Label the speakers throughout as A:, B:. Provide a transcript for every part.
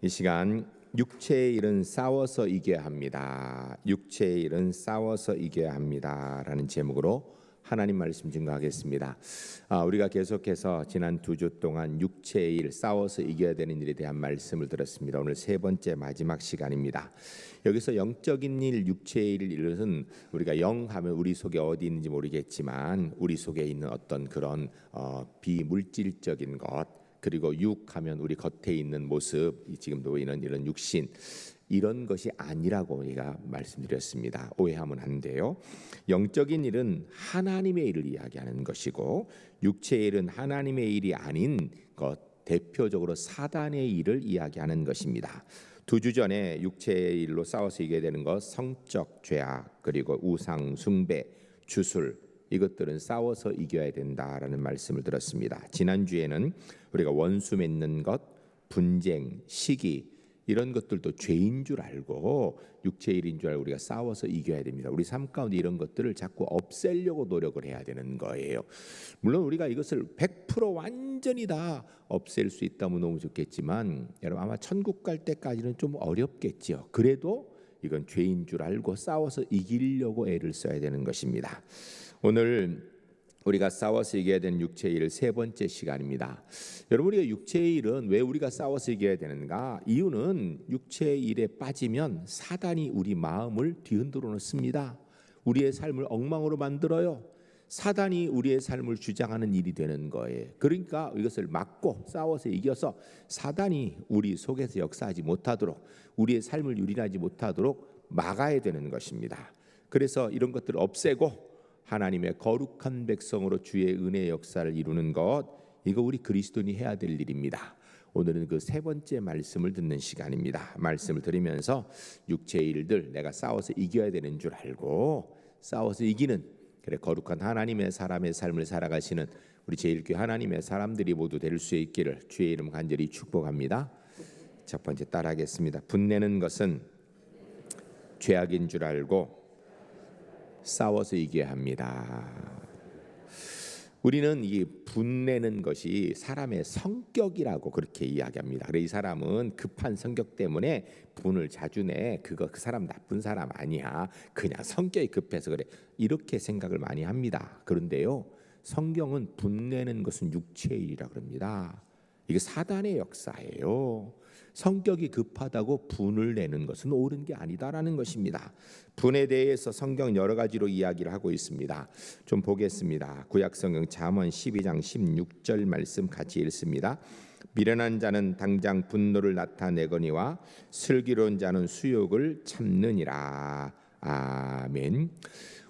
A: 이 시간 육체의 일은 싸워서 이겨야 합니다. 육체의 일은 싸워서 이겨야 합니다라는 제목으로 하나님 말씀 증거하겠습니다. 우리가 계속해서 지난 2주 동안 육체의 일, 싸워서 이겨야 되는 일에 대한 말씀을 들었습니다. 오늘 세 번째 마지막 시간입니다. 여기서 영적인 일, 육체의 일은 우리가 영하면 우리 속에 어디 있는지 모르겠지만 우리 속에 있는 어떤 그런 비물질적인 것, 그리고 육하면 우리 겉에 있는 모습, 지금도 이런 육신, 이런 것이 아니라고 우리가 말씀드렸습니다. 오해하면 안 돼요. 영적인 일은 하나님의 일을 이야기하는 것이고, 육체의 일은 하나님의 일이 아닌 것, 대표적으로 사단의 일을 이야기하는 것입니다. 2주 전에 육체의 일로 싸워서 이겨야 되는 것, 성적 죄악, 그리고 우상 숭배, 주술, 이것들은 싸워서 이겨야 된다라는 말씀을 들었습니다. 지난주에는 우리가 원수 맺는 것, 분쟁, 시기, 이런 것들도 죄인 줄 알고 육체의 일인 줄 알고 우리가 싸워서 이겨야 됩니다. 우리 삶 가운데 이런 것들을 자꾸 없애려고 노력을 해야 되는 거예요. 물론 우리가 이것을 100% 완전히 다 없앨 수 있다면 너무 좋겠지만, 여러분 아마 천국 갈 때까지는 좀 어렵겠죠. 그래도 이건 죄인 줄 알고 싸워서 이기려고 애를 써야 되는 것입니다. 오늘 우리가 싸워서 이겨야 되는 육체의 일 세 번째 시간입니다. 여러분, 우리가 육체의 일은 왜 우리가 싸워서 이겨야 되는가? 이유는 육체의 일에 빠지면 사단이 우리 마음을 뒤흔들어 놓습니다. 우리의 삶을 엉망으로 만들어요. 사단이 우리의 삶을 주장하는 일이 되는 거예요. 그러니까 이것을 막고 싸워서 이겨서 사단이 우리 속에서 역사하지 못하도록, 우리의 삶을 유린하지 못하도록 막아야 되는 것입니다. 그래서 이런 것들을 없애고 하나님의 거룩한 백성으로 주의 은혜의 역사를 이루는 것, 이거 우리 그리스도인이 해야 될 일입니다. 오늘은 그 세 번째 말씀을 듣는 시간입니다. 말씀을 들으면서 육체의 일들, 내가 싸워서 이겨야 되는 줄 알고 싸워서 이기는, 그래 거룩한 하나님의 사람의 삶을 살아가시는 우리 제1교회 하나님의 사람들이 모두 될 수 있기를 주의 이름 간절히 축복합니다. 첫 번째 따라하겠습니다. 분내는 것은 죄악인 줄 알고 싸워서 이겨야 합니다. 우리는 이 분내는 것이 사람의 성격이라고 그렇게 이야기합니다. 그래, 이 사람은 급한 성격 때문에 분을 자주 내. 그 사람 나쁜 사람 아니야. 그냥 성격이 급해서 그래. 이렇게 생각을 많이 합니다. 그런데요, 성경은 분내는 것은 육체의 일이라고 합니다. 이게 사단의 역사예요. 성격이 급하다고 분을 내는 것은 옳은 게 아니다라는 것입니다. 분에 대해서 성경 여러 가지로 이야기를 하고 있습니다. 좀 보겠습니다. 구약성경 잠언 12장 16절 말씀 같이 읽습니다. 미련한 자는 당장 분노를 나타내거니와 슬기로운 자는 수욕을 참느니라. 아멘.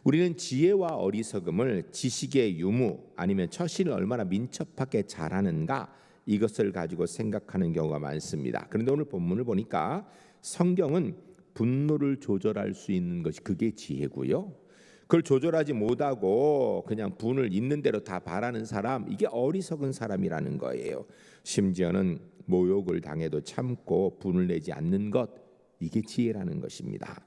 A: 우리는 지혜와 어리석음을 지식의 유무 아니면 처신을 얼마나 민첩하게 잘하는가, 이것을 가지고 생각하는 경우가 많습니다. 그런데 오늘 본문을 보니까 성경은 분노를 조절할 수 있는 것이 그게 지혜고요. 그걸 조절하지 못하고 그냥 분을 있는 대로 다 바라는 사람, 이게 어리석은 사람이라는 거예요. 심지어는 모욕을 당해도 참고 분을 내지 않는 것, 이게 지혜라는 것입니다.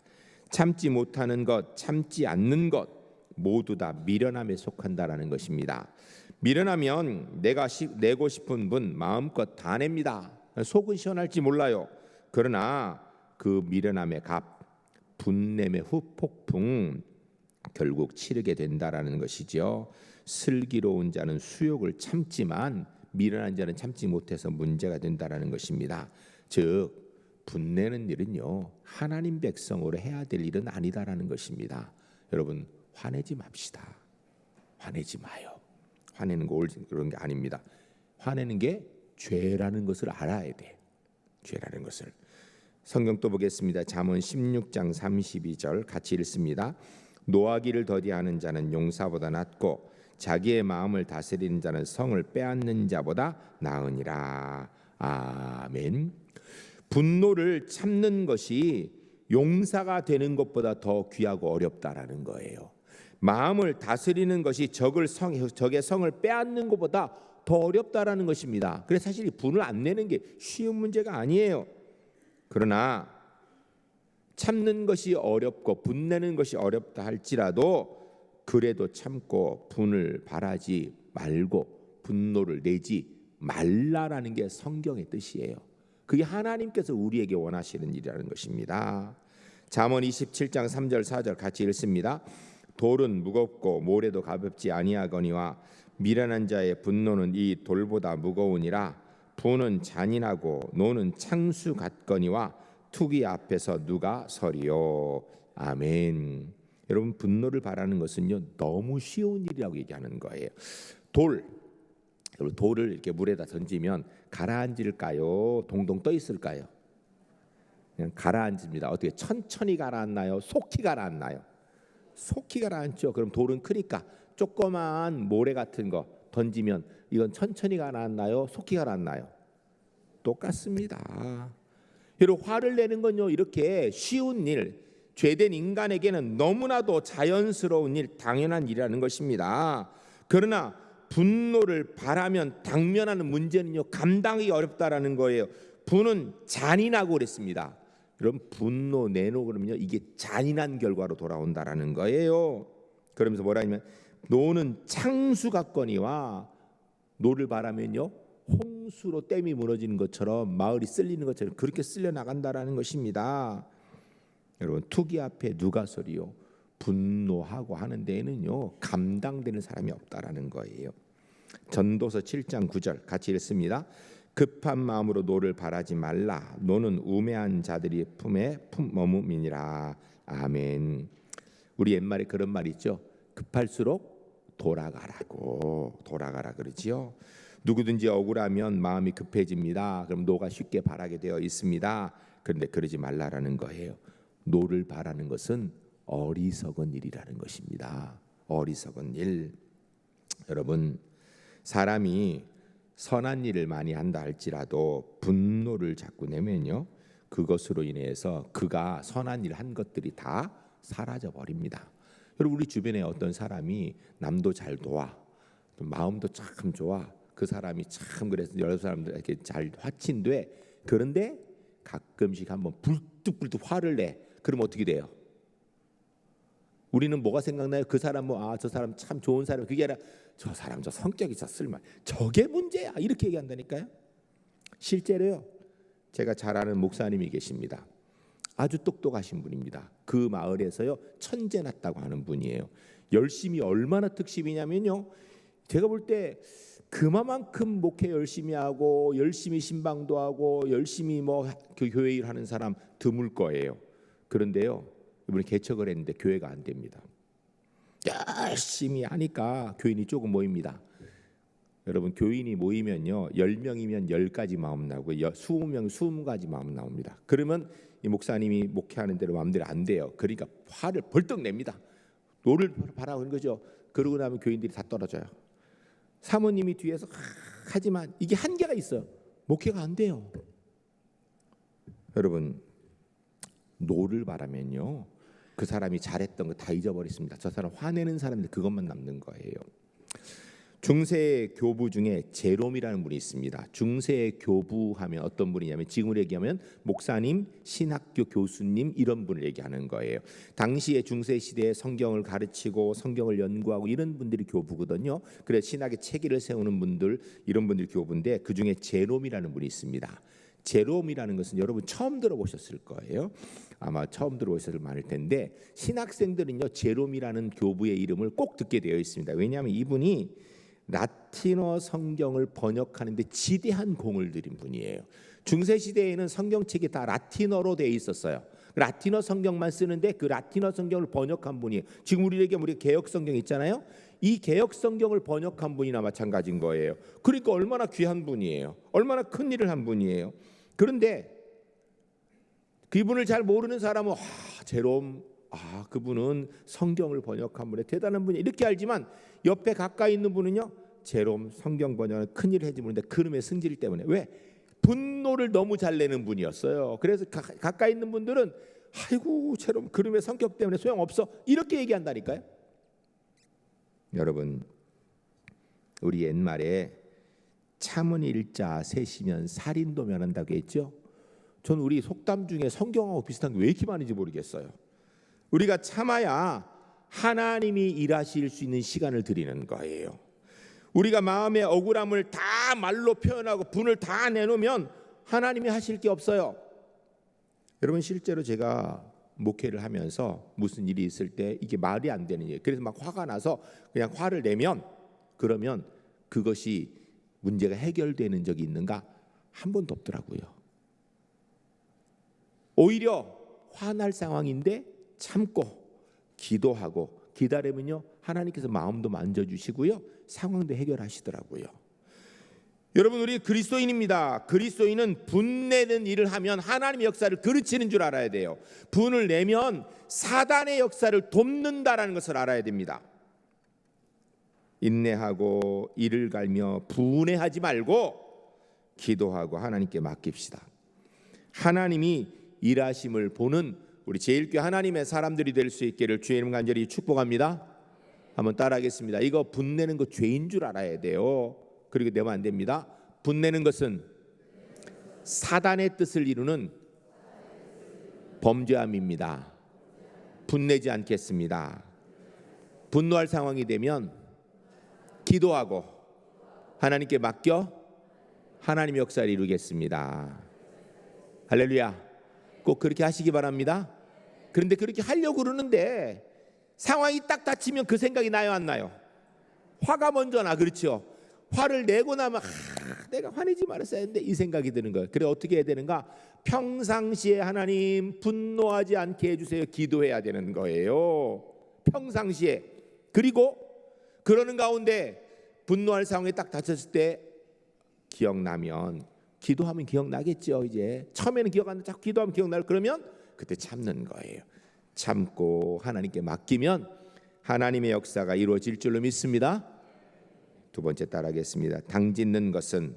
A: 참지 못하는 것, 참지 않는 것, 모두 다 미련함에 속한다라는 것입니다. 미련하면 내가 내고 싶은 분 마음껏 다 냅니다. 속은 시원할지 몰라요. 그러나 그 미련함의 값, 분냄의 후폭풍, 결국 치르게 된다라는 것이죠. 슬기로운 자는 수욕을 참지만 미련한 자는 참지 못해서 문제가 된다라는 것입니다. 즉 분내는 일은요, 하나님 백성으로 해야 될 일은 아니다라는 것입니다. 여러분, 화내지 맙시다. 화내지 마요. 화내는 거 그런 게 아닙니다. 화내는 게 죄라는 것을 알아야 돼. 죄라는 것을. 성경 또 보겠습니다. 잠언 16장 32절 같이 읽습니다. 노하기를 더디하는 자는 용사보다 낫고 자기의 마음을 다스리는 자는 성을 빼앗는 자보다 나으니라. 아멘. 분노를 참는 것이 용사가 되는 것보다 더 귀하고 어렵다라는 거예요. 마음을 다스리는 것이 적의 성을 빼앗는 것보다 더 어렵다라는 것입니다. 그래서 사실 분을 안 내는 게 쉬운 문제가 아니에요. 그러나 참는 것이 어렵고 분내는 것이 어렵다 할지라도 그래도 참고 분을 바라지 말고 분노를 내지 말라라는 게 성경의 뜻이에요. 그게 하나님께서 우리에게 원하시는 일이라는 것입니다. 잠언 27장 3절 4절 같이 읽습니다. 돌은 무겁고 모래도 가볍지 아니하거니와 미련한 자의 분노는 이 돌보다 무거우니라. 분은 잔인하고 노는 창수 같거니와 투기 앞에서 누가 서리요. 아멘. 여러분, 분노를 바라는 것은요 너무 쉬운 일이라고 얘기하는 거예요. 돌을 이렇게 물에다 던지면 가라앉을까요? 동동 떠 있을까요? 그냥 가라앉습니다. 어떻게 천천히 가라앉나요? 속히 가라앉나요? 속히 가라앉죠. 그럼 돌은 크니까 조그만 모래 같은 거 던지면 이건 천천히 가라앉나요? 속히 가라앉나요? 똑같습니다. 여러분, 화를 내는 건요 이렇게 쉬운 일, 죄된 인간에게는 너무나도 자연스러운 일, 당연한 일이라는 것입니다. 그러나 분노를 바라면 당면하는 문제는요 감당하기 어렵다라는 거예요. 분은 잔인하고 그랬습니다. 여러분, 분노 내놓고 그러면요 이게 잔인한 결과로 돌아온다라는 거예요. 그러면서 뭐라 하냐면 노는 창수 같거니와, 노를 바라면요 홍수로 댐이 무너지는 것처럼 마을이 쓸리는 것처럼 그렇게 쓸려 나간다라는 것입니다. 여러분, 투기 앞에 누가 서리요? 분노하고 하는 데에는요 감당되는 사람이 없다라는 거예요. 전도서 7장 9절 같이 읽습니다. 급한 마음으로 노를 바라지 말라. 노는 우매한 자들이 품에 머무미니라. 아멘. 우리 옛말에 그런 말 있죠. 급할수록 돌아가라 그러지요. 누구든지 억울하면 마음이 급해집니다. 그럼 노가 쉽게 바라게 되어 있습니다. 그런데 그러지 말라라는 거예요. 노를 바라는 것은 어리석은 일이라는 것입니다. 어리석은 일. 여러분, 사람이 선한 일을 많이 한다 할지라도 분노를 자꾸 내면요 그것으로 인해서 그가 선한 일 한 것들이 다 사라져 버립니다. 여러분, 우리 주변에 어떤 사람이 남도 잘 도와, 마음도 참 좋아, 그 사람이 참 그래서 여러 사람들에게 잘 화친돼. 그런데 가끔씩 한번 불뚝불뚝 화를 내. 그러면 어떻게 돼요? 우리는 뭐가 생각나요? 그 사람 저 사람 참 좋은 사람. 그게 아니라 저 사람 저 성격이 저 쓸말, 저게 문제야, 이렇게 얘기한다니까요. 실제로요 제가 잘 아는 목사님이 계십니다. 아주 똑똑하신 분입니다. 그 마을에서요 천재 났다고 하는 분이에요. 열심히 얼마나 특심이냐면요, 제가 볼 때 그만큼 목회 열심히 하고 열심히 신방도 하고 열심히 그 교회 일 하는 사람 드물 거예요. 그런데요 이번에 개척을 했는데 교회가 안 됩니다. 열심히 하니까 교인이 조금 모입니다. 여러분, 교인이 모이면요 10명이면 10가지 마음 나오고 20명 20가지 마음 나옵니다. 그러면 이 목사님이 목회하는 대로 마음대로 안 돼요. 그러니까 화를 벌떡 냅니다. 노를 바라는 거죠. 그러고 나면 교인들이 다 떨어져요. 사모님이 뒤에서 하지만 이게 한계가 있어요. 목회가 안 돼요. 여러분, 노를 바라면요 그 사람이 잘했던 거 다 잊어버렸습니다. 저 사람 화내는 사람인데 그것만 남는 거예요. 중세 교부 중에 제롬이라는 분이 있습니다. 중세 교부하면 어떤 분이냐면 지금으로 얘기하면 목사님, 신학교 교수님 이런 분을 얘기하는 거예요. 당시에 중세 시대에 성경을 가르치고 성경을 연구하고 이런 분들이 교부거든요. 그래서 신학의 체계를 세우는 분들, 이런 분들이 교부인데 그 중에 제롬이라는 분이 있습니다. 제롬이라는 것은 여러분 처음 들어보셨을 거예요. 아마 처음 들어보셨을 많을 텐데 신학생들은요 제롬이라는 교부의 이름을 꼭 듣게 되어 있습니다. 왜냐하면 이분이 라틴어 성경을 번역하는 데 지대한 공을 들인 분이에요. 중세 시대에는 성경책이 다 라틴어로 되어 있었어요. 라틴어 성경만 쓰는데 그 라틴어 성경을 번역한 분이에요. 지금 우리가 개역 성경 있잖아요. 이 개역 성경을 번역한 분이나 마찬가지인 거예요. 그러니까 얼마나 귀한 분이에요. 얼마나 큰 일을 한 분이에요. 그런데 그분을 잘 모르는 사람은 제롬, 그분은 성경을 번역한 분의 대단한 분이 이렇게 알지만 옆에 가까이 있는 분은요 제롬 성경 번역은 큰일을 해지 모르는데 그놈의 승질 때문에, 왜? 분노를 너무 잘 내는 분이었어요. 그래서 가까이 있는 분들은 아이고 제롬 그놈의 성격 때문에 소용없어 이렇게 얘기한다니까요. 여러분, 우리 옛말에 참은 일자 셋이면 살인도 면한다고 했죠. 전 우리 속담 중에 성경하고 비슷한 게 왜 이렇게 많은지 모르겠어요. 우리가 참아야 하나님이 일하실 수 있는 시간을 드리는 거예요. 우리가 마음의 억울함을 다 말로 표현하고 분을 다 내놓으면 하나님이 하실 게 없어요. 여러분 실제로 제가 목회를 하면서 무슨 일이 있을 때 이게 말이 안 되는 일, 그래서 막 화가 나서 그냥 화를 내면 그러면 그것이 문제가 해결되는 적이 있는가? 한 번도 없더라고요. 오히려 화날 상황인데 참고 기도하고 기다리면요 하나님께서 마음도 만져주시고요 상황도 해결하시더라고요. 여러분 우리 그리스도인입니다. 그리스도인은 분내는 일을 하면 하나님의 역사를 그르치는 줄 알아야 돼요. 분을 내면 사단의 역사를 돕는다라는 것을 알아야 됩니다. 인내하고 이를 갈며 분해하지 말고 기도하고 하나님께 맡깁시다. 하나님이 일하심을 보는 우리 제일교회 하나님의 사람들이 될 수 있기를 주의 이름 간절히 축복합니다. 한번 따라하겠습니다. 이거 분내는 거 죄인 줄 알아야 돼요. 그리고 내면 안 됩니다. 분내는 것은 사단의 뜻을 이루는 범죄함입니다. 분내지 않겠습니다. 분노할 상황이 되면 기도하고 하나님께 맡겨 하나님의 역사를 이루겠습니다. 할렐루야. 꼭 그렇게 하시기 바랍니다. 그런데 그렇게 하려고 그러는데 상황이 딱 닥치면 그 생각이 나요, 안 나요? 화가 먼저 나. 그렇죠? 화를 내고 나면 내가 화내지 말았어야 했는데 이 생각이 드는 거예요. 그래 어떻게 해야 되는가? 평상시에 하나님 분노하지 않게 해주세요. 기도해야 되는 거예요. 평상시에. 그리고 그러는 가운데 분노할 상황에 딱 닥쳤을 때 기억나면 기도하면 기억나겠죠. 이제 처음에는 기억 안 나고 자꾸 기도하면 기억나요. 그러면 그때 참는 거예요. 참고 하나님께 맡기면 하나님의 역사가 이루어질 줄로 믿습니다. 두 번째 따라하겠습니다. 당짓는 것은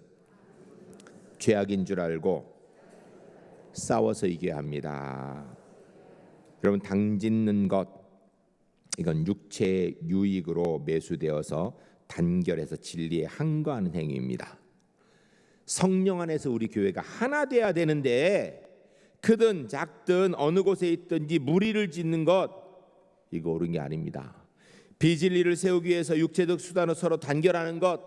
A: 죄악인 줄 알고 싸워서 이겨야 합니다. 여러분 당짓는 것 이건 육체의 유익으로 매수되어서 단결해서 진리에 항거하는 행위입니다. 성령 안에서 우리 교회가 하나 돼야 되는데 크든 작든 어느 곳에 있든지 무리를 짓는 것 이거 옳은 게 아닙니다. 비진리를 세우기 위해서 육체적 수단으로 서로 단결하는 것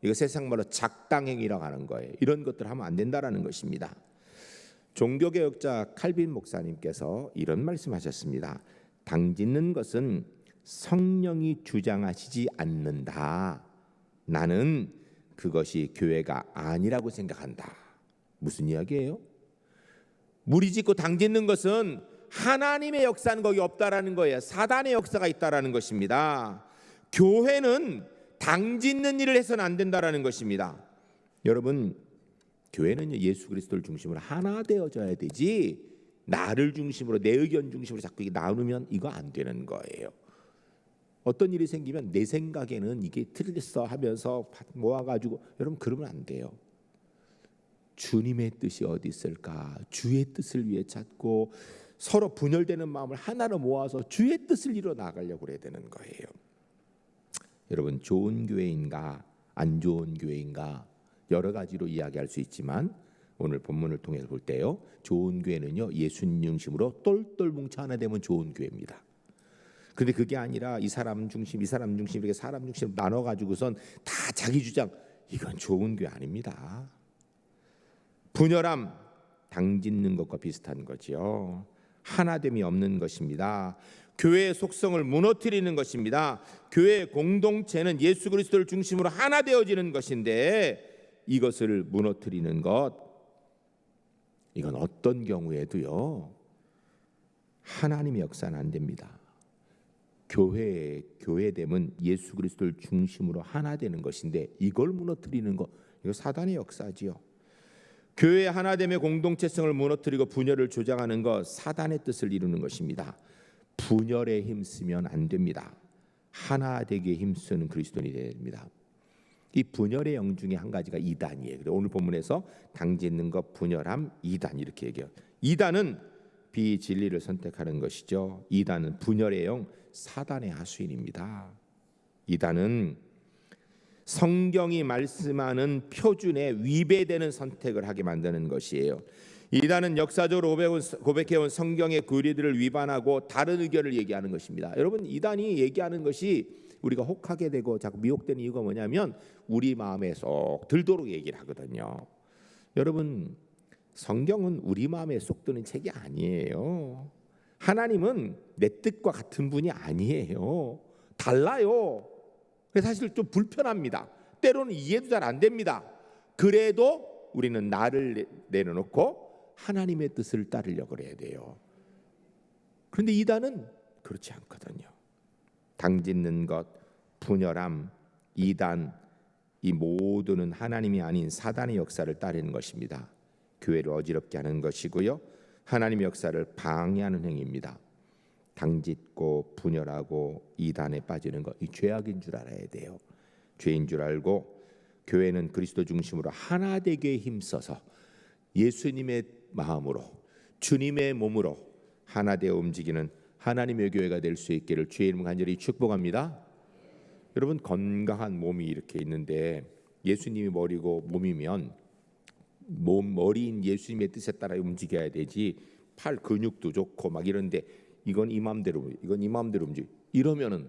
A: 이거 세상 말로 작당행위라고 하는 거예요. 이런 것들 하면 안 된다라는 것입니다. 종교개혁자 칼빈 목사님께서 이런 말씀하셨습니다. 당짓는 것은 성령이 주장하시지 않는다. 나는 그것이 교회가 아니라고 생각한다. 무슨 이야기예요? 무리 짓고 당짓는 것은 하나님의 역사는 거기 없다라는 거예요. 사단의 역사가 있다라는 것입니다. 교회는 당짓는 일을 해서는 안 된다라는 것입니다. 여러분, 교회는 예수 그리스도를 중심으로 하나 되어져야 되지 나를 중심으로 내 의견 중심으로 자꾸 이게 나누면 이거 안 되는 거예요. 어떤 일이 생기면 내 생각에는 이게 틀렸어 하면서 모아가지고 여러분 그러면 안 돼요. 주님의 뜻이 어디 있을까? 주의 뜻을 위해 찾고 서로 분열되는 마음을 하나로 모아서 주의 뜻을 이뤄 나가려고 해야 되는 거예요. 여러분 좋은 교회인가 안 좋은 교회인가 여러 가지로 이야기할 수 있지만 오늘 본문을 통해 볼 때요. 좋은 교회는요. 예수님 중심으로 똘똘 뭉쳐 하나 되면 좋은 교회입니다. 그런데 그게 아니라 이 사람 중심, 이 사람 중심 이렇게 사람 중심으로 나눠 가지고선 다 자기 주장 이건 좋은 교회 아닙니다. 분열함 당짓는 것과 비슷한 거지요. 하나됨이 없는 것입니다. 교회의 속성을 무너뜨리는 것입니다. 교회의 공동체는 예수 그리스도를 중심으로 하나 되어지는 것인데 이것을 무너뜨리는 것 이건 어떤 경우에도요. 하나님의 역사는 안 됩니다. 교회됨은 예수 그리스도를 중심으로 하나 되는 것인데 이걸 무너뜨리는 것 이거 사단의 역사지요. 교회의 하나됨의 공동체성을 무너뜨리고 분열을 조장하는 것 사단의 뜻을 이루는 것입니다. 분열에 힘쓰면 안 됩니다. 하나 되기에 힘쓰는 그리스도인이 되어야 됩니다. 이 분열의 영 중에 한 가지가 이단이에요. 그래서 오늘 본문에서 당짓는 것, 분열함, 이단 이렇게 얘기해요. 이단은 비진리를 선택하는 것이죠. 이단은 분열의 영, 사단의 하수인입니다. 이단은 성경이 말씀하는 표준에 위배되는 선택을 하게 만드는 것이에요. 이단은 역사적으로 고백해온 성경의 교리들을 위반하고 다른 의견을 얘기하는 것입니다. 여러분 이단이 얘기하는 것이 우리가 혹하게 되고 자꾸 미혹되는 이유가 뭐냐면 우리 마음에 쏙 들도록 얘기를 하거든요. 여러분 성경은 우리 마음에 쏙 드는 책이 아니에요. 하나님은 내 뜻과 같은 분이 아니에요. 달라요. 그래서 사실 좀 불편합니다. 때로는 이해도 잘 안 됩니다. 그래도 우리는 나를 내려놓고 하나님의 뜻을 따르려고 해야 돼요. 그런데 이단은 그렇지 않거든요. 당짓는 것, 분열함, 이단, 이 모두는 하나님이 아닌 사단의 역사를 따르는 것입니다. 교회를 어지럽게 하는 것이고요, 하나님의 역사를 방해하는 행위입니다. 당짓고 분열하고 이단에 빠지는 것, 이 죄악인 줄 알아야 돼요. 죄인 줄 알고 교회는 그리스도 중심으로 하나 되게 힘써서 예수님의 마음으로 주님의 몸으로 하나 되어 움직이는 하나님의 교회가 될 수 있기를 주의 이름 간절히 축복합니다. 여러분, 건강한 몸이 이렇게 있는데 예수님이 머리고 몸이면 머리인 예수님의 뜻에 따라 움직여야 되지, 팔 근육도 좋고 막 이런데 이건 이 마음대로 움직여 이러면은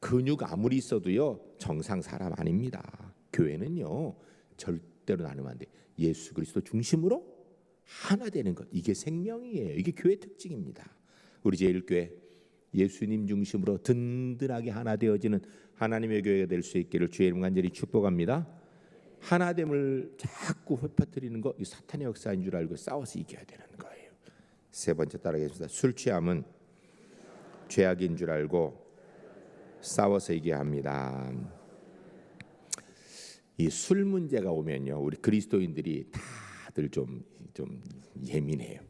A: 근육 아무리 있어도요 정상 사람 아닙니다. 교회는요 절대로 나누면 안 돼. 예수 그리스도 중심으로 하나 되는 것, 이게 생명이에요. 이게 교회 특징입니다. 우리 제일교회 예수님 중심으로 든든하게 하나 되어지는 하나님의 교회가 될 수 있기를 주의 이름 간절히 축복합니다. 하나됨을 자꾸 회파뜨리는 거, 이 사탄의 역사인 줄 알고 싸워서 이겨야 되는 거예요. 세 번째 따라하겠습니다. 술 취함은 죄악인 줄 알고 싸워서 이겨야 합니다. 이 술 문제가 오면요, 우리 그리스도인들이 다들 좀 예민해요.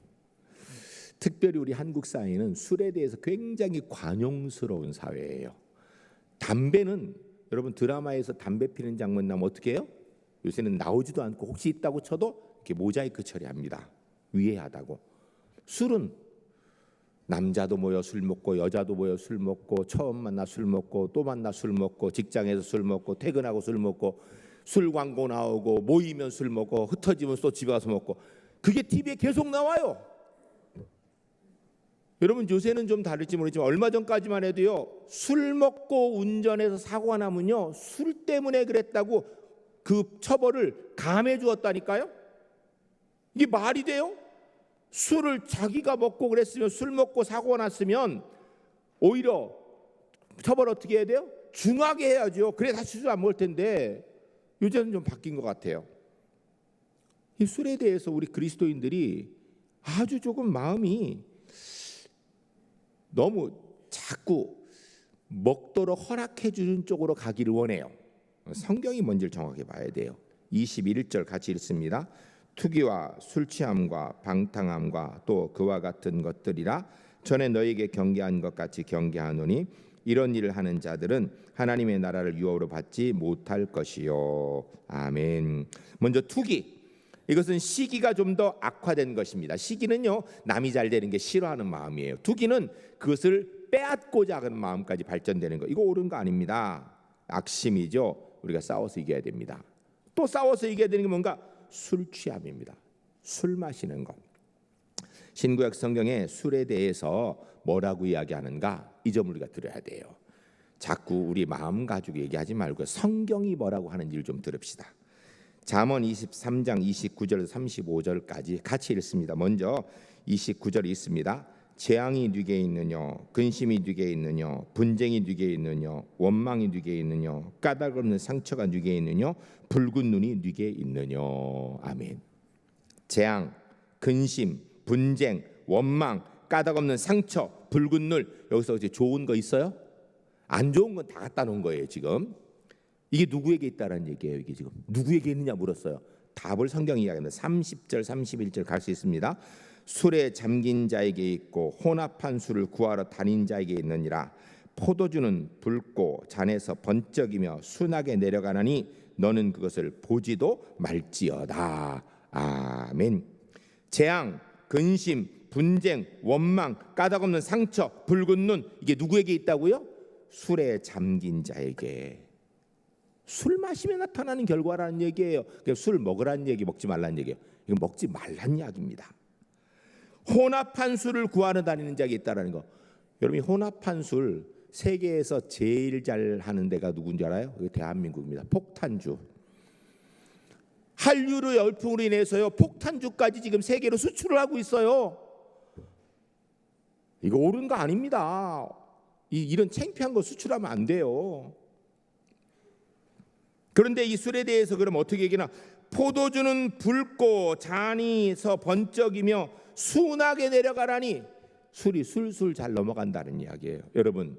A: 특별히 우리 한국 사회는 술에 대해서 굉장히 관용스러운 사회예요. 담배는 여러분 드라마에서 담배 피는 장면 나면 어떻게 해요? 요새는 나오지도 않고 혹시 있다고 쳐도 이렇게 모자이크 처리합니다. 위해하다고. 술은 남자도 모여 술 먹고 여자도 모여 술 먹고 처음 만나 술 먹고 또 만나 술 먹고 직장에서 술 먹고 퇴근하고 술 먹고 술 광고 나오고 모이면 술 먹고 흩어지면 또 집에 가서 먹고, 그게 TV에 계속 나와요. 여러분 요새는 좀 다를지 모르지만 얼마 전까지만 해도요 술 먹고 운전해서 사고가 나면요 술 때문에 그랬다고 그 처벌을 감해 주었다니까요. 이게 말이 돼요? 술을 자기가 먹고 그랬으면, 술 먹고 사고가 났으면 오히려 처벌 어떻게 해야 돼요? 중하게 해야죠. 그래 다시 술 안 먹을 텐데 요새는 좀 바뀐 것 같아요. 이 술에 대해서 우리 그리스도인들이 아주 조금 마음이 너무 자꾸 먹도록 허락해 주는 쪽으로 가기를 원해요. 성경이 뭔지를 정확히 봐야 돼요. 21절 같이 읽습니다. 투기와 술 취함과 방탕함과 또 그와 같은 것들이라 전에 너에게 경계한 것 같이 경계하노니 이런 일을 하는 자들은 하나님의 나라를 유업으로 받지 못할 것이요. 아멘. 먼저 투기, 이것은 시기가 좀 더 악화된 것입니다. 시기는요 남이 잘 되는 게 싫어하는 마음이에요. 투기는 그것을 빼앗고자 하는 마음까지 발전되는 거, 이거 옳은 거 아닙니다. 악심이죠. 우리가 싸워서 이겨야 됩니다. 또 싸워서 이겨야 되는 게 뭔가? 술 취함입니다. 술 마시는 것. 신구약 성경에 술에 대해서 뭐라고 이야기하는가, 이 점을 우리가 들어야 돼요. 자꾸 우리 마음 가지고 얘기하지 말고 성경이 뭐라고 하는지를 좀 들읍시다. 잠언 23장 29절 35절까지 같이 읽습니다. 먼저 29절 있습니다. 재앙이 네게 있느냐, 근심이 네게 있느냐, 분쟁이 네게 있느냐, 원망이 네게 있느냐, 까닭 없는 상처가 네게 있느냐, 붉은 눈이 네게 있느냐. 아멘. 재앙, 근심, 분쟁, 원망, 까닭 없는 상처, 붉은 눈, 여기서 이제 좋은 거 있어요? 안 좋은 건 다 갖다 놓은 거예요 지금. 이게 누구에게 있다라는 얘기예요. 이게 지금 누구에게 있느냐 물었어요. 답을 성경이 이야기합니다. 30절 31절 갈 수 있습니다. 술에 잠긴 자에게 있고 혼합한 술을 구하러 다닌 자에게 있느니라. 포도주는 붉고 잔에서 번쩍이며 순하게 내려가나니 너는 그것을 보지도 말지어다. 아멘. 재앙, 근심, 분쟁, 원망, 까닭없는 상처, 붉은 눈, 이게 누구에게 있다고요? 술에 잠긴 자에게. 술 마시면 나타나는 결과라는 얘기예요. 술 먹으라는 얘기, 먹지 말라는 얘기예요. 이거 먹지 말라는 이야기입니다. 혼합한 술을 구하러 다니는 자가 있다라는 거. 여러분이 혼합한 술 세계에서 제일 잘 하는 데가 누군지 알아요? 이게 대한민국입니다. 폭탄주. 한류의 열풍으로 인해서요 폭탄주까지 지금 세계로 수출을 하고 있어요. 이거 옳은 거 아닙니다. 이런 창피한 거 수출하면 안 돼요. 그런데 이 술에 대해서 그럼 어떻게 얘기나? 포도주는 붉고 잔이서 번쩍이며 순하게 내려가라니. 술이 술술 잘 넘어간다는 이야기예요. 여러분,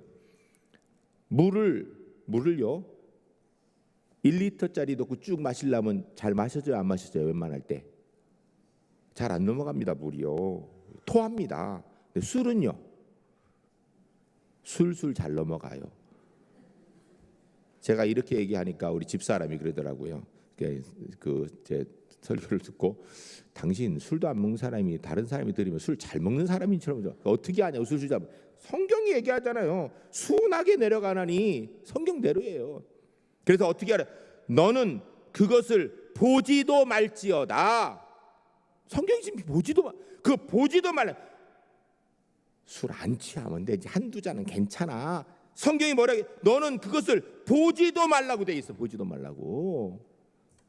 A: 물을요 1리터짜리 넣고 쭉 마시려면 잘 마셔져요, 안 마셔져요? 웬만할 때 잘 안 넘어갑니다. 물이요 토합니다. 근데 술은요 술술 잘 넘어가요. 제가 이렇게 얘기하니까 우리 집사람이 그러더라고요. 제 설교를 듣고, 당신 술도 안 먹는 사람이 다른 사람이 들으면 술 잘 먹는 사람인처럼 어떻게 하냐고. 술술 잡. 성경이 얘기하잖아요. 순하게 내려가나니. 성경대로예요. 그래서 어떻게 하라? 너는 그것을 보지도 말지어다. 성경이 지금 보지도 말라. 술 안 취하면 되지. 한두 잔은 괜찮아. 성경이 뭐라고? 너는 그것을 보지도 말라고 돼 있어. 보지도 말라고.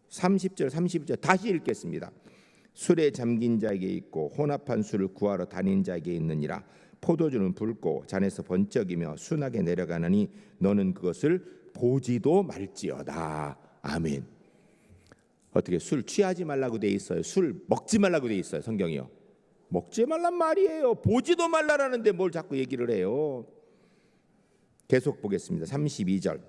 A: 30절 31절 다시 읽겠습니다. 술에 잠긴 자에게 있고 혼합한 술을 구하러 다닌 자에게 있느니라. 포도주는 붉고 잔에서 번쩍이며 순하게 내려가느니 너는 그것을 보지도 말지어다. 아멘. 어떻게 술 취하지 말라고 돼 있어요? 술 먹지 말라고 돼 있어요. 성경이요. 먹지 말란 말이에요. 보지도 말라라는데 뭘 자꾸 얘기를 해요. 계속 보겠습니다. 32절.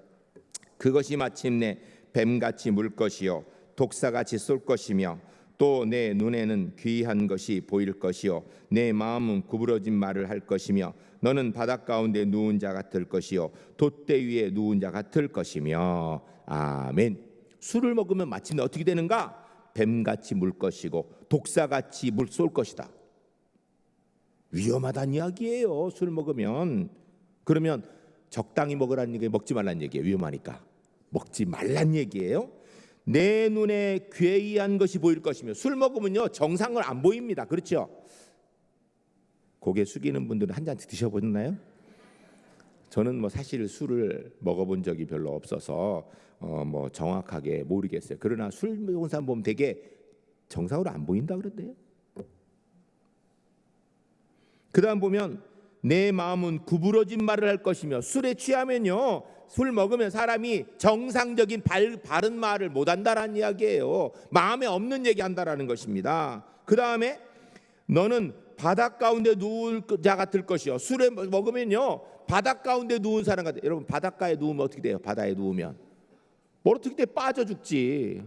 A: 그것이 마침내 뱀같이 물 것이요 독사같이 쏠 것이며 또 내 눈에는 귀한 것이 보일 것이요 내 마음은 구부러진 말을 할 것이며 너는 바닷 가운데 누운 자 같을 것이요 돛대 위에 누운 자 같을 것이며. 아멘. 술을 먹으면 마침내 어떻게 되는가? 뱀같이 물 것이고 독사같이 물 쏠 것이다. 위험하다는 이야기예요. 술 먹으면. 그러면 적당히 먹으라는 얘기예요, 먹지 말라는 얘기예요? 위험하니까 먹지 말란 얘기예요. 내 눈에 괴이한 것이 보일 것이며. 술 먹으면요 정상을 안 보입니다. 그렇죠? 고개 숙이는 분들은 한 잔 드셔보셨나요? 저는 사실 술을 먹어본 적이 별로 없어서 정확하게 모르겠어요. 그러나 술 먹은 사람 보면 되게 정상으로 안 보인다 그러대요. 그 다음 보면 내 마음은 구부러진 말을 할 것이며. 술에 취하면요 술 먹으면 사람이 정상적인 바른 말을 못한다라는 이야기예요. 마음에 없는 얘기한다라는 것입니다. 그 다음에 너는 바닷 가운데 누울 자 같을 것이요. 술에 먹으면요 바닷 가운데 누운 사람 같아요. 여러분, 바닷가에 누우면 어떻게 돼요? 바다에 누우면 뭘 어떻게 돼? 빠져 죽지.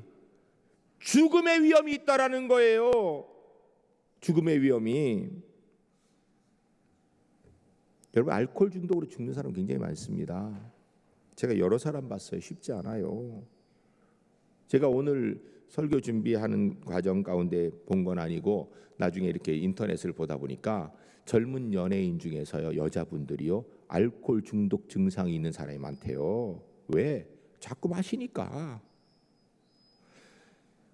A: 죽음의 위험이 있다라는 거예요. 죽음의 위험이. 여러분, 알코올 중독으로 죽는 사람 굉장히 많습니다. 제가 여러 사람 봤어요. 쉽지 않아요. 제가 오늘 설교 준비하는 과정 가운데 본 건 아니고 나중에 이렇게 인터넷을 보다 보니까 젊은 연예인 중에서요 여자분들이요 알코올 중독 증상이 있는 사람이 많대요. 왜? 자꾸 마시니까.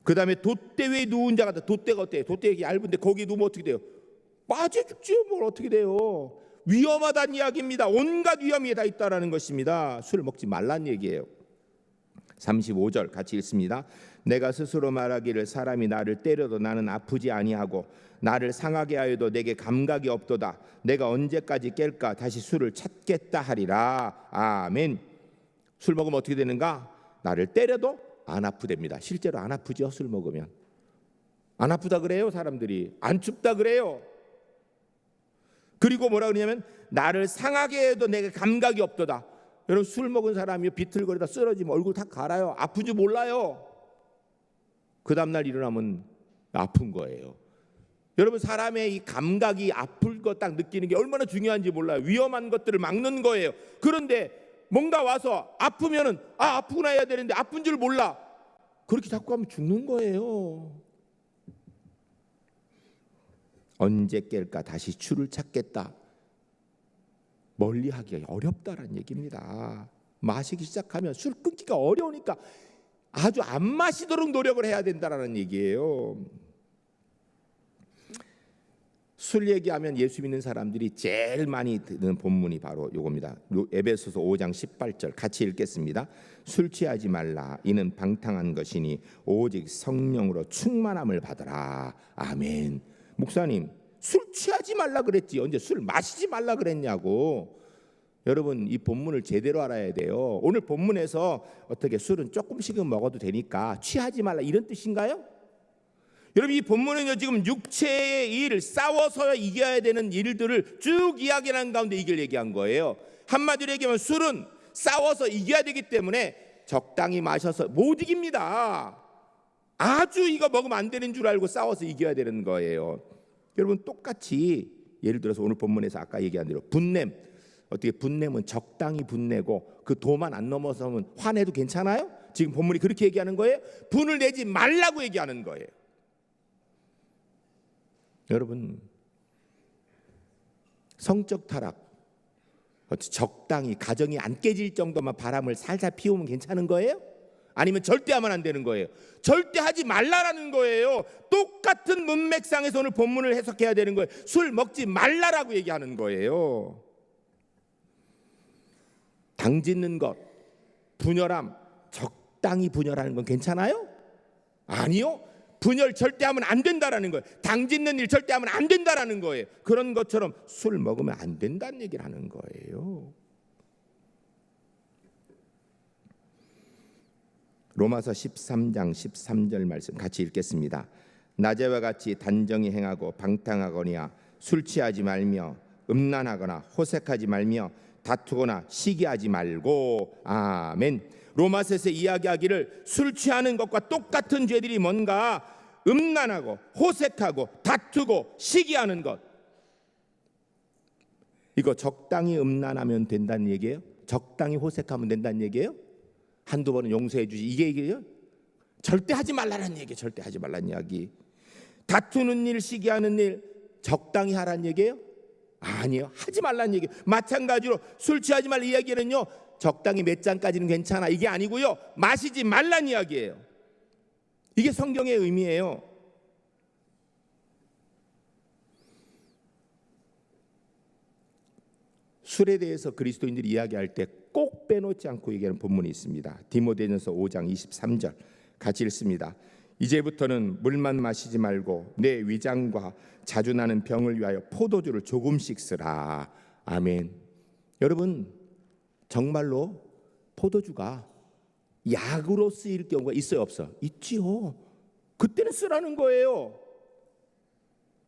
A: 그 다음에 돛대 위에 누운 자 같다. 돛대가 어때요? 돛대가 얇은데 거기 누우면 어떻게 돼요? 빠져 죽지요. 뭘 어떻게 돼요? 위험하다는 이야기입니다. 온갖 위험이 다 있다라는 것입니다. 술 먹지 말란 얘기예요. 35절 같이 읽습니다. 내가 스스로 말하기를 사람이 나를 때려도 나는 아프지 아니하고 나를 상하게 하여도 내게 감각이 없도다. 내가 언제까지 깰까? 다시 술을 찾겠다 하리라. 아멘. 술 먹으면 어떻게 되는가? 나를 때려도 안 아프답니다. 실제로 안 아프죠. 술 먹으면 안 아프다 그래요. 사람들이 안 춥다 그래요. 그리고 뭐라 그러냐면 나를 상하게 해도 내게 감각이 없도다. 여러분, 술 먹은 사람이 비틀거리다 쓰러지면 얼굴 다 갈아요. 아픈 줄 몰라요. 그 다음날 일어나면 아픈 거예요. 여러분, 사람의 이 감각이 아플 거 딱 느끼는 게 얼마나 중요한지 몰라요. 위험한 것들을 막는 거예요. 그런데 뭔가 와서 아프면은 아프구나 해야 되는데 아픈 줄 몰라. 그렇게 자꾸 하면 죽는 거예요. 언제 깰까? 다시 주를 찾겠다. 멀리하기가 어렵다라는 얘기입니다. 마시기 시작하면 술 끊기가 어려우니까 아주 안 마시도록 노력을 해야 된다라는 얘기예요. 술 얘기하면 예수 믿는 사람들이 제일 많이 듣는 본문이 바로 요겁니다. 에베소서 5장 18절 같이 읽겠습니다. 술 취하지 말라. 이는 방탕한 것이니 오직 성령으로 충만함을 받으라. 아멘. 목사님, 술 취하지 말라 그랬지 언제 술 마시지 말라 그랬냐고. 여러분, 이 본문을 제대로 알아야 돼요. 오늘 본문에서 어떻게 술은 조금씩은 먹어도 되니까 취하지 말라 이런 뜻인가요? 여러분, 이 본문은요 지금 육체의 일, 싸워서 이겨야 되는 일들을 쭉 이야기하는 가운데 이걸 얘기한 거예요. 한마디로 얘기하면 술은 싸워서 이겨야 되기 때문에 적당히 마셔서 못 이깁니다. 아주 이거 먹으면 안 되는 줄 알고 싸워서 이겨야 되는 거예요. 여러분, 똑같이 예를 들어서 오늘 본문에서 아까 얘기한 대로 분냄, 어떻게 분냄은 적당히 분내고 그 도만 안 넘어서면 화내도 괜찮아요? 지금 본문이 그렇게 얘기하는 거예요. 분을 내지 말라고 얘기하는 거예요. 여러분, 성적 타락, 적당히 가정이 안 깨질 정도만 바람을 살살 피우면 괜찮은 거예요? 아니면 절대 하면 안 되는 거예요? 절대 하지 말라라는 거예요. 똑같은 문맥상에서 오늘 본문을 해석해야 되는 거예요. 술 먹지 말라라고 얘기하는 거예요. 당짓는 것, 분열함, 적당히 분열하는 건 괜찮아요? 아니요. 분열 절대 하면 안 된다라는 거예요. 당짓는 일 절대 하면 안 된다라는 거예요. 그런 것처럼 술 먹으면 안 된다는 얘기를 하는 거예요. 로마서 13장 13절 말씀 같이 읽겠습니다. 낮에와 같이 단정히 행하고 방탕하거니와 술 취하지 말며 음란하거나 호색하지 말며 다투거나 시기하지 말고. 아멘. 로마서에서 이야기하기를 술 취하는 것과 똑같은 죄들이 뭔가 음란하고 호색하고 다투고 시기하는 것. 이거 적당히 음란하면 된다는 얘기예요? 적당히 호색하면 된다는 얘기예요? 한두 번은 용서해 주지 이게 얘기예요? 절대 하지 말라는 얘기예요. 절대 하지 말라는 이야기. 다투는 일, 시기하는 일 적당히 하라는 얘기예요? 아니요. 하지 말라는 얘기예요. 마찬가지로 술 취하지 말 이야기는요, 적당히 몇 잔까지는 괜찮아 이게 아니고요, 마시지 말란 이야기예요. 이게 성경의 의미예요. 술에 대해서 그리스도인들이 이야기할 때 꼭 빼놓지 않고 얘기하는 본문이 있습니다. 디모데전서 5장 23절 같이 읽습니다. 이제부터는 물만 마시지 말고 내 위장과 자주 나는 병을 위하여 포도주를 조금씩 쓰라. 아멘. 여러분, 정말로 포도주가 약으로 쓰일 경우가 있어요, 없어? 있지요. 그때는 쓰라는 거예요.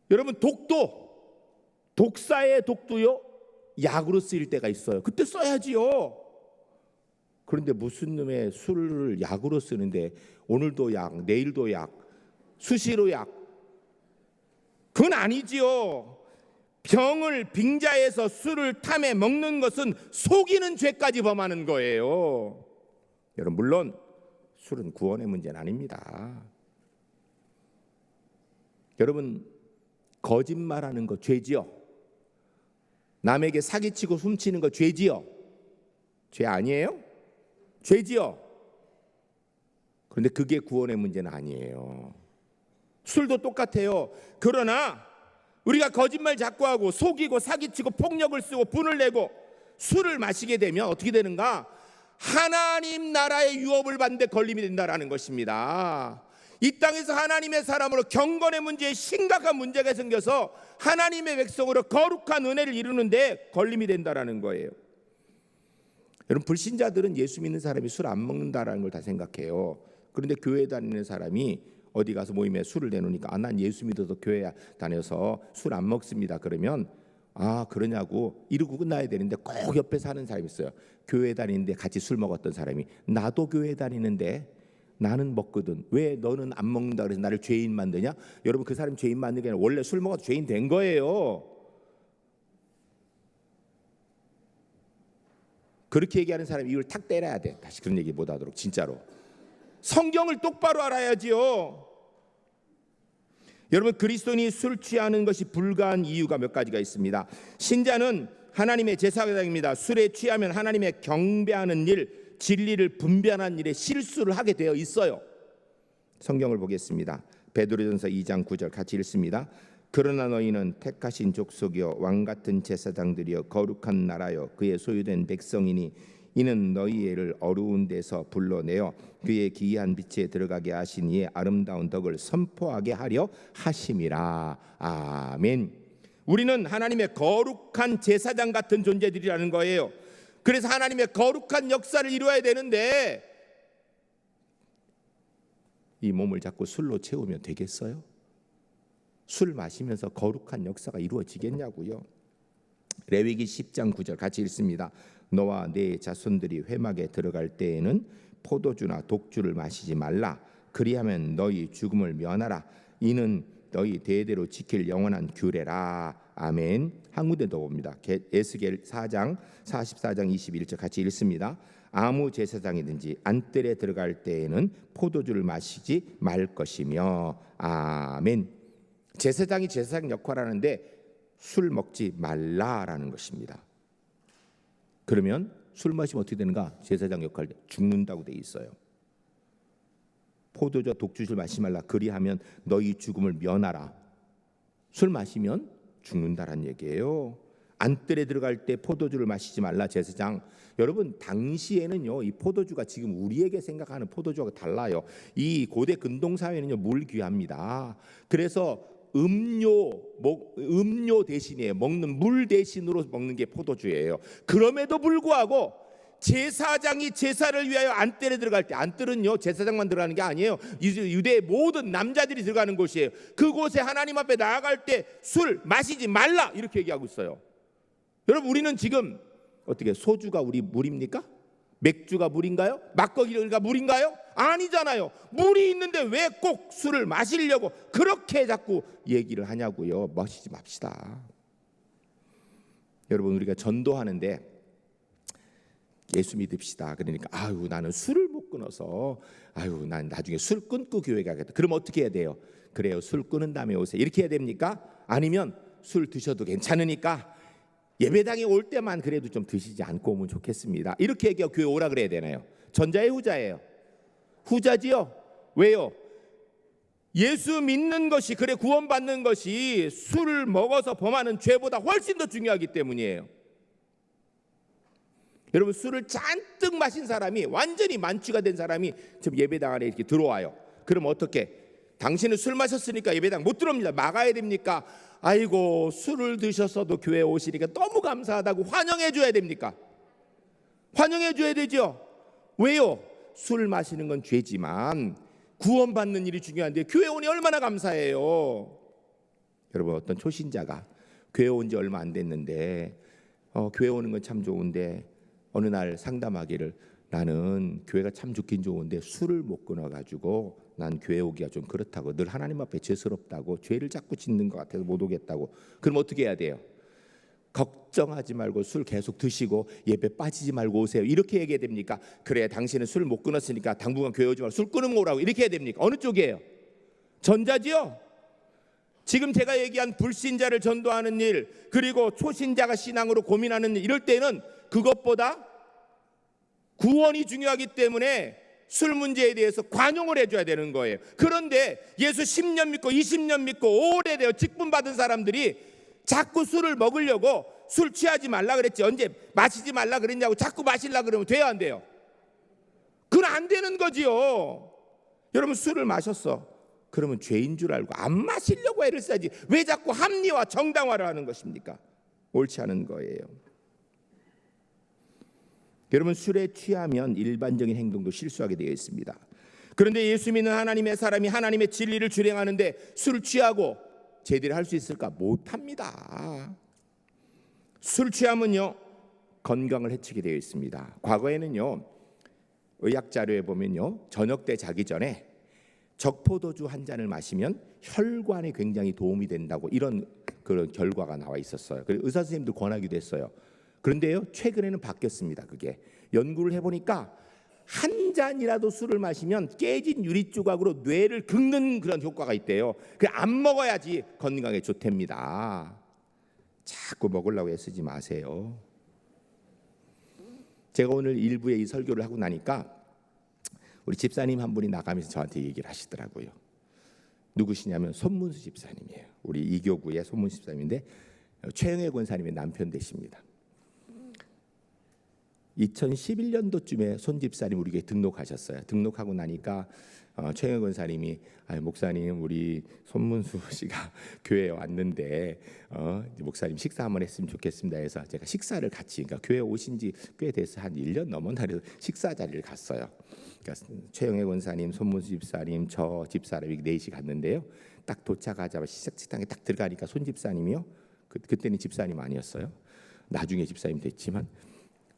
A: 여러분, 독사의 독도요, 약으로 쓰일 때가 있어요. 그때 써야지요. 그런데 무슨 놈의 술을 약으로 쓰는데 오늘도 약, 내일도 약, 수시로 약, 그건 아니지요. 병을 빙자해서 술을 탐해 먹는 것은 속이는 죄까지 범하는 거예요. 여러분, 물론 술은 구원의 문제는 아닙니다. 여러분, 거짓말하는 거 죄지요. 남에게 사기치고 훔치는 거 죄지요. 죄 아니에요? 죄지요. 그런데 그게 구원의 문제는 아니에요. 술도 똑같아요. 그러나 우리가 거짓말 자꾸 하고 속이고 사기치고 폭력을 쓰고 분을 내고 술을 마시게 되면 어떻게 되는가? 하나님 나라의 유업을 받는데 걸림이 된다라는 것입니다. 이 땅에서 하나님의 사람으로 경건의 문제에 심각한 문제가 생겨서 하나님의 백성으로 거룩한 은혜를 이루는데 걸림이 된다라는 거예요. 여러분, 불신자들은 예수 믿는 사람이 술 안 먹는다라는 걸 다 생각해요. 그런데 교회 다니는 사람이 어디 가서 모임에 술을 내놓으니까 난 예수 믿어서 교회 다녀서 술 안 먹습니다. 그러면 그러냐고 이러고 끝나야 되는데 꼭 옆에 사는 사람이 있어요. 교회 다니는데 같이 술 먹었던 사람이 나도 교회 다니는데 나는 먹거든. 왜 너는 안 먹는다 그래서 나를 죄인 만드냐? 여러분, 그 사람이 죄인 만든 게 아니라 원래 술 먹어도 죄인 된 거예요. 그렇게 얘기하는 사람이 이걸 탁 때려야 돼. 다시 그런 얘기 못 하도록. 진짜로 성경을 똑바로 알아야지요. 여러분, 그리스도인이 술 취하는 것이 불가한 이유가 몇 가지가 있습니다. 신자는 하나님의 제사장입니다. 술에 취하면 하나님의 경배하는 일, 진리를 분별하는 일에 실수를 하게 되어 있어요. 성경을 보겠습니다. 베드로전서 2장 9절 같이 읽습니다.
B: 그러나 너희는 택하신 족속이요 왕 같은 제사장들이요 거룩한 나라요 그의 소유된 백성이니 이는 너희를 어두운 데서 불러내어 그의 기이한 빛에 들어가게 하신 이의 아름다운 덕을 선포하게 하려 하심이라. 아멘.
A: 우리는 하나님의 거룩한 제사장 같은 존재들이라는 거예요. 그래서 하나님의 거룩한 역사를 이루어야 되는데 이 몸을 자꾸 술로 채우면 되겠어요? 술 마시면서 거룩한 역사가 이루어지겠냐고요. 레위기 10장 9절 같이 읽습니다. 너와 네 자손들이 회막에 들어갈 때에는 포도주나 독주를 마시지 말라. 그리하면 너희 죽음을 면하라. 이는 너희 대대로 지킬 영원한 규례라. 아멘. 한 군데 더 봅니다. 에스겔 4장 44장 21절 같이 읽습니다. 아무 제사장이든지 안뜰에 들어갈 때에는 포도주를 마시지 말 것이며. 아멘. 제사장이 제사장 역할을 하는데 술 먹지 말라라는 것입니다. 그러면 술 마시면 어떻게 되는가? 제사장 역할 죽는다고 돼 있어요. 포도주와 독주를 마시지 말라. 그리하면 너희 죽음을 면하라. 술 마시면 죽는다란 얘기예요. 안뜰에 들어갈 때 포도주를 마시지 말라. 제사장. 여러분 당시에는요 이 포도주가 지금 우리에게 생각하는 포도주와 달라요. 이 고대 근동 사회는요 물 귀합니다. 그래서 음료 대신에 먹는 물 대신으로 먹는 게 포도주예요. 그럼에도 불구하고 제사장이 제사를 위하여 안뜰에 들어갈 때, 안뜰은요 제사장만 들어가는 게 아니에요. 유대의 모든 남자들이 들어가는 곳이에요. 그곳에 하나님 앞에 나아갈 때 술 마시지 말라 이렇게 얘기하고 있어요. 여러분 우리는 지금 어떻게 소주가 우리 물입니까? 맥주가 물인가요? 막걸리가 물인가요? 아니잖아요. 물이 있는데 왜 꼭 술을 마시려고 그렇게 자꾸 얘기를 하냐고요. 마시지 맙시다. 여러분 우리가 전도하는데 예수 믿읍시다. 그러니까 아유 나는 술을 못 끊어서 아유 난 나중에 술 끊고 교회 가겠다. 그럼 어떻게 해야 돼요? 그래요. 술 끊은 다음에 오세요. 이렇게 해야 됩니까? 아니면 술 드셔도 괜찮으니까 예배당에 올 때만 그래도 좀 드시지 않고 오면 좋겠습니다. 이렇게 얘기하고 교회 오라 그래야 되나요? 전자예요, 후자예요? 후자지요. 왜요? 예수 믿는 것이 그래 구원받는 것이 술을 먹어서 범하는 죄보다 훨씬 더 중요하기 때문이에요. 여러분 술을 잔뜩 마신 사람이 완전히 만취가 된 사람이 지금 예배당 안에 이렇게 들어와요. 그럼 어떻게? 당신은 술 마셨으니까 예배당 못 들어옵니다. 막아야 됩니까? 아이고 술을 드셨어도 교회 오시니까 너무 감사하다고 환영해 줘야 됩니까? 환영해 줘야 되죠. 왜요? 술 마시는 건 죄지만 구원받는 일이 중요한데 교회 오니 얼마나 감사해요. 여러분 어떤 초신자가 교회 온 지 얼마 안 됐는데 교회 오는 건 참 좋은데 어느 날 상담하기를 나는 교회가 참 좋긴 좋은데 술을 못 끊어가지고 난 교회 오기가 좀 그렇다고 늘 하나님 앞에 죄스럽다고 죄를 자꾸 짓는 것 같아서 못 오겠다고. 그럼 어떻게 해야 돼요? 걱정하지 말고 술 계속 드시고 예배 빠지지 말고 오세요. 이렇게 얘기해야 됩니까? 그래 당신은 술 못 끊었으니까 당분간 교회 오지 말고 술 끊으면 오라고 이렇게 해야 됩니까? 어느 쪽이에요? 전자지요. 지금 제가 얘기한 불신자를 전도하는 일 그리고 초신자가 신앙으로 고민하는 일 이럴 때는 그것보다 구원이 중요하기 때문에 술 문제에 대해서 관용을 해줘야 되는 거예요. 그런데 예수 10년 믿고 20년 믿고 오래되어 직분 받은 사람들이 자꾸 술을 먹으려고 술 취하지 말라 그랬지 언제 마시지 말라 그랬냐고 자꾸 마시려고 그러면 돼요 안 돼요? 그건 안 되는 거지요. 여러분 술을 마셨어. 그러면 죄인 줄 알고 안 마시려고 애를 써야지 왜 자꾸 합리화 정당화를 하는 것입니까? 옳지 않은 거예요. 여러분 술에 취하면 일반적인 행동도 실수하게 되어 있습니다. 그런데 예수 믿는 하나님의 사람이 하나님의 진리를 주행하는데 술을 취하고 제대로 할 수 있을까? 못합니다. 술 취함은요 건강을 해치게 되어 있습니다. 과거에는요 의학 자료에 보면요 저녁 때 자기 전에 적포도주 한 잔을 마시면 혈관에 굉장히 도움이 된다고 이런 그런 결과가 나와 있었어요. 그래서 의사 선생님들 권하기도 했어요. 그런데요 최근에는 바뀌었습니다. 그게 연구를 해보니까 한 잔이라도 술을 마시면 깨진 유리 조각으로 뇌를 긁는 그런 효과가 있대요. 그 안 먹어야지 건강에 좋답니다. 자꾸 먹으려고 애쓰지 마세요. 제가 오늘 일부에 이 설교를 하고 나니까 우리 집사님 한 분이 나가면서 저한테 얘기를 하시더라고요. 누구시냐면 손문수 집사님이에요. 우리 이교구의 손문수 집사님인데 최영애 권사님의 남편 되십니다. 2011년도쯤에 손 집사님 우리 교회 등록하셨어요. 등록하고 나니까 최영애 권사님이 목사님 우리 손문수 씨가 교회에 왔는데 목사님 식사 한번 했으면 좋겠습니다 해서 제가 식사를 같이, 그러니까 교회 오신 지 꽤 돼서 한 1년 넘었나 그래서 식사 자리를 갔어요. 그러니까 최영애 권사님, 손문수 집사님, 저 집사람이 넷이 갔는데요. 딱 도착하자마자 식당에 딱 들어가니까 손 집사님이요. 그때는 집사님 아니었어요. 나중에 집사님 됐지만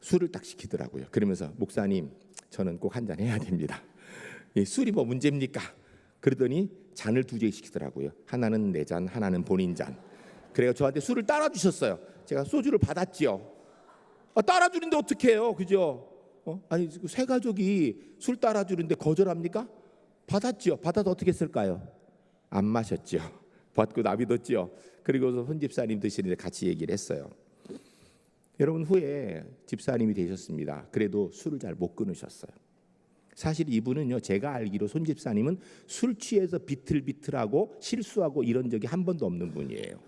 A: 술을 딱 시키더라고요. 그러면서 목사님 저는 꼭 한 잔 해야 됩니다. 술이 뭐 문제입니까? 그러더니 잔을 2개 시키더라고요. 하나는 내 잔, 하나는 본인 잔. 그래서 저한테 술을 따라 주셨어요. 제가 소주를 받았지요. 따라 주는데 어떻게 해요? 그죠? 아니 새 가족이 술 따라 주는데 거절합니까? 받았지요. 받아서 어떻게 했을까요? 안 마셨죠. 받고 놔둬뒀죠. 그리고서 손 집사님 드시는데 같이 얘기를 했어요. 여러분 후에 집사님이 되셨습니다. 그래도 술을 잘 못 끊으셨어요. 사실 이분은요, 제가 알기로 손 집사님은 술 취해서 비틀비틀하고 실수하고 이런 적이 한 번도 없는 분이에요.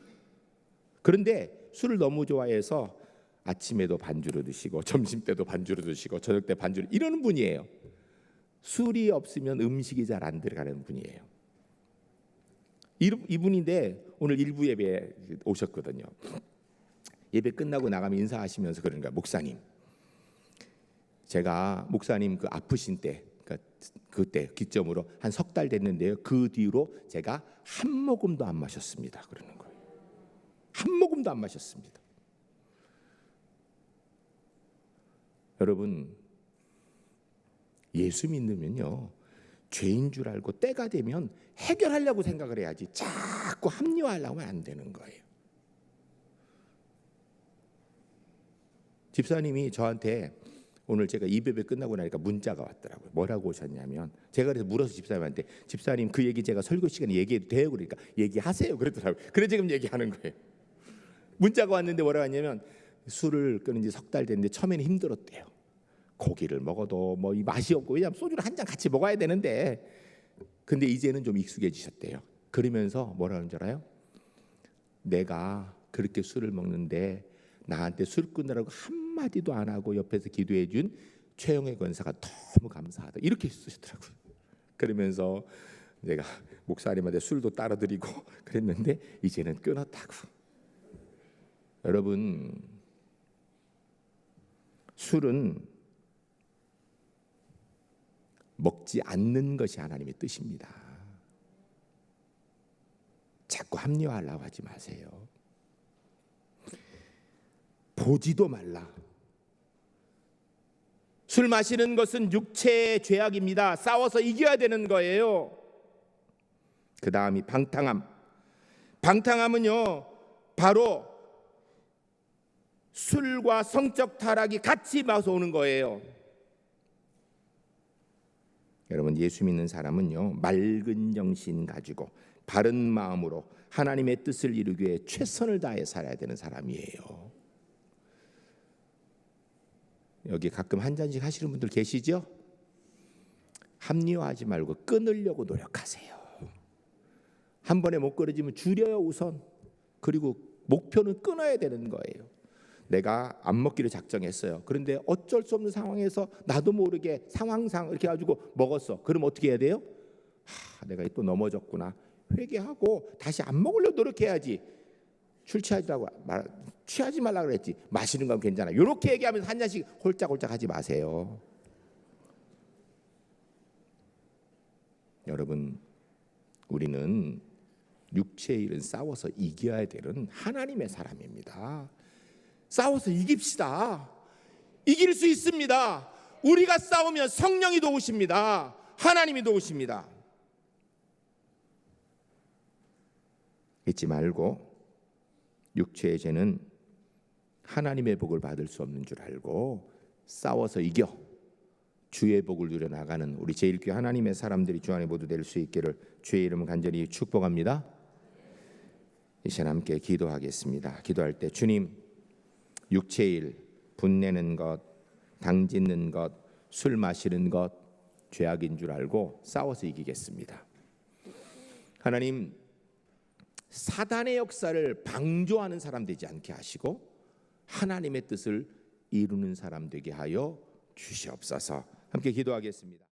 A: 그런데 술을 너무 좋아해서 아침에도 반주로 드시고 점심 때도 반주로 드시고 저녁 때 반주로 이러는 분이에요. 술이 없으면 음식이 잘 안 들어가는 분이에요. 이분인데 오늘 일부 예배에 오셨거든요. 예배 끝나고 나가면 인사하시면서 그러는 거야. 목사님, 제가 목사님 그 아프신 때, 그때 기점으로 한 3달 됐는데요. 그 뒤로 제가 한 모금도 안 마셨습니다. 그러는 거예요. 한 모금도 안 마셨습니다. 여러분, 예수 믿으면요, 죄인 줄 알고 때가 되면 해결하려고 생각을 해야지 자꾸 합리화하려고 하면 안 되는 거예요. 집사님이 저한테 오늘 제가 이배배 끝나고 나니까 문자가 왔더라고요. 뭐라고 오셨냐면, 제가 그래서 물어서 집사님한테, 집사님 그 얘기 제가 설교 시간에 얘기해도 돼요? 그러니까 얘기하세요 그러더라고요. 그래 지금 얘기하는 거예요. 문자가 왔는데 뭐라고 하냐면, 술을 끊은 지 3달 됐는데 처음에는 힘들었대요. 고기를 먹어도 뭐 이 맛이 없고, 왜냐하면 소주를 한 잔 같이 먹어야 되는데, 근데 이제는 좀 익숙해지셨대요. 그러면서 뭐라는 줄 알아요? 내가 그렇게 술을 먹는데 나한테 술 끊으라고 한마디도 안 하고 옆에서 기도해 준 최영애 권사가 너무 감사하다, 이렇게 쓰시더라고요. 그러면서 내가 목사님한테 술도 따라 드리고 그랬는데 이제는 끊었다고. 여러분, 술은 먹지 않는 것이 하나님의 뜻입니다. 자꾸 합리화하려고 하지 마세요. 보지도 말라. 술 마시는 것은 육체의 죄악입니다. 싸워서 이겨야 되는 거예요. 그 다음이 방탕함. 방탕함은요, 바로 술과 성적 타락이 같이 맞서 오는 거예요. 여러분, 예수 믿는 사람은요, 맑은 정신 가지고 바른 마음으로 하나님의 뜻을 이루기 위해 최선을 다해 살아야 되는 사람이에요. 여기 가끔 한 잔씩 하시는 분들 계시죠? 합리화하지 말고 끊으려고 노력하세요. 한 번에 못 끊어지면 줄여요 우선. 그리고 목표는 끊어야 되는 거예요. 내가 안 먹기로 작정했어요. 그런데 어쩔 수 없는 상황에서 나도 모르게 상황상 이렇게 가지고 먹었어. 그럼 어떻게 해야 돼요? 내가 또 넘어졌구나. 회개하고 다시 안 먹으려고 노력해야지. 술 취하지 말라고 그랬지. 마시는 건 괜찮아. 이렇게 얘기하면서 한 잔씩 홀짝홀짝 하지 마세요. 여러분, 우리는 육체의 일은 싸워서 이겨야 되는 하나님의 사람입니다. 싸워서 이깁시다. 이길 수 있습니다. 우리가 싸우면 성령이 도우십니다. 하나님이 도우십니다. 잊지 말고, 육체의 죄는 하나님의 복을 받을 수 없는 줄 알고 싸워서 이겨 주의 복을 누려나가는 우리 제1교회 하나님의 사람들이 주 안에 모두 될 수 있기를 주의 이름을 간절히 축복합니다. 이 시간 함께 기도하겠습니다. 기도할 때, 주님, 육체의 일, 분내는 것, 당짓는 것, 술 마시는 것 죄악인 줄 알고 싸워서 이기겠습니다. 하나님, 사단의 역사를 방조하는 사람 되지 않게 하시고 하나님의 뜻을 이루는 사람 되게 하여 주시옵소서. 함께 기도하겠습니다.